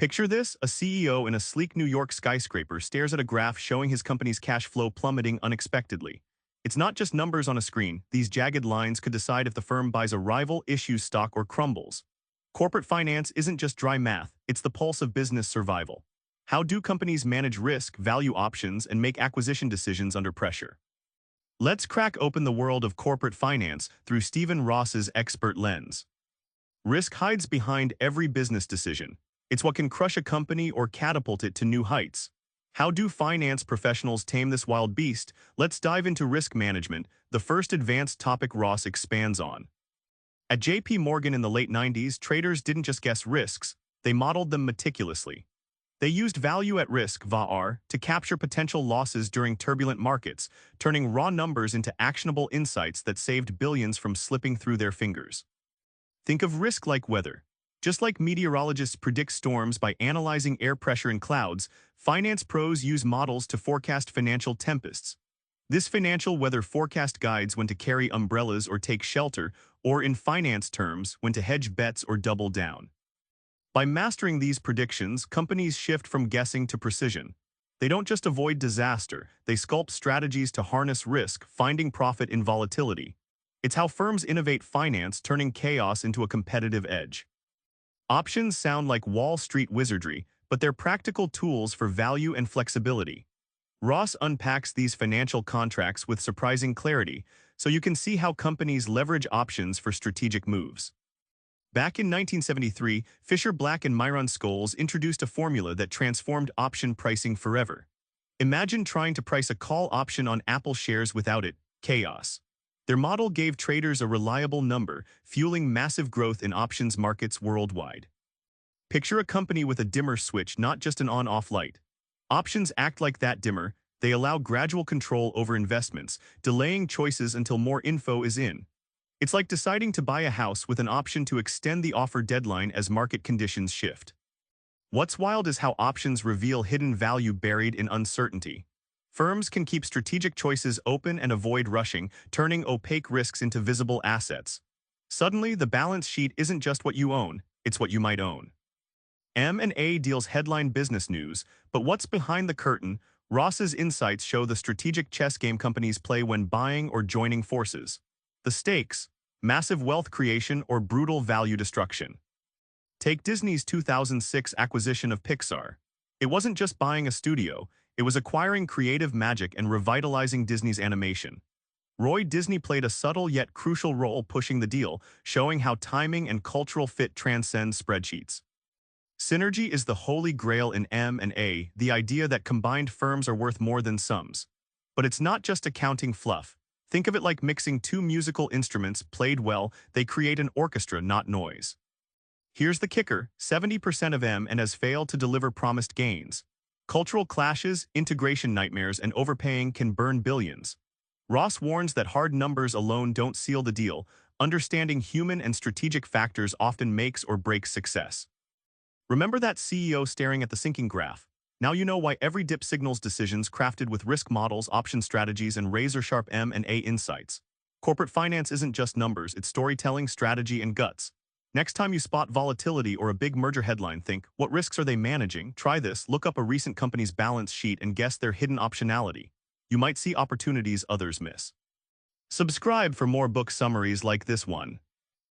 Picture this, a CEO in a sleek New York skyscraper stares at a graph showing his company's cash flow plummeting unexpectedly. It's not just numbers on a screen, these jagged lines could decide if the firm buys a rival, issues stock, or crumbles. Corporate finance isn't just dry math, it's the pulse of business survival. How do companies manage risk, value options, and make acquisition decisions under pressure? Let's crack open the world of corporate finance through Stephen Ross's expert lens. Risk hides behind every business decision. It's what can crush a company or catapult it to new heights. How do finance professionals tame this wild beast? Let's dive into risk management, the first advanced topic Ross expands on. At JP Morgan in the late 90s, traders didn't just guess risks, they modeled them meticulously. They used value at risk (VAR) to capture potential losses during turbulent markets, turning raw numbers into actionable insights that saved billions from slipping through their fingers. Think of risk like weather. Just like meteorologists predict storms by analyzing air pressure in clouds, finance pros use models to forecast financial tempests. This financial weather forecast guides when to carry umbrellas or take shelter, or in finance terms, when to hedge bets or double down. By mastering these predictions, companies shift from guessing to precision. They don't just avoid disaster, they sculpt strategies to harness risk, finding profit in volatility. It's how firms innovate finance, turning chaos into a competitive edge. Options sound like Wall Street wizardry, but they're practical tools for value and flexibility. Ross unpacks these financial contracts with surprising clarity, so you can see how companies leverage options for strategic moves. Back in 1973, Fisher Black and Scholes introduced a formula that transformed option pricing forever. Imagine trying to price a call option on Apple shares without it, chaos. Their model gave traders a reliable number, fueling massive growth in options markets worldwide. Picture a company with a dimmer switch, not just an on-off light. Options act like that dimmer. They allow gradual control over investments, delaying choices until more info is in. It's like deciding to buy a house with an option to extend the offer deadline as market conditions shift. What's wild is how options reveal hidden value buried in uncertainty. Firms can keep strategic choices open and avoid rushing, turning opaque risks into visible assets. Suddenly, the balance sheet isn't just what you own, it's what you might own. M&A deals headline business news, but what's behind the curtain? Ross's insights show the strategic chess game companies play when buying or joining forces. The stakes: massive wealth creation or brutal value destruction. Take Disney's 2006 acquisition of Pixar. It wasn't just buying a studio, it was acquiring creative magic and revitalizing Disney's animation. Disney played a subtle yet crucial role pushing the deal, showing how timing and cultural fit transcend spreadsheets. Synergy is the holy grail in M&A, the idea that combined firms are worth more than sums. But it's not just accounting fluff. Think of it like mixing two musical instruments. Played well, they create an orchestra, not noise. Here's the kicker: 70% of M&As fail to deliver promised gains. Cultural clashes, integration nightmares, and overpaying can burn billions. Ross warns that hard numbers alone don't seal the deal. Understanding human and strategic factors often makes or breaks success. Remember that CEO staring at the sinking graph? Now you know why every dip signals decisions crafted with risk models, option strategies, and razor-sharp M&A insights. Corporate finance isn't just numbers, it's storytelling, strategy, and guts. Next time you spot volatility or a big merger headline, think, what risks are they managing? Try this: look up a recent company's balance sheet and guess their hidden optionality. You might see opportunities others miss. Subscribe for more book summaries like this one.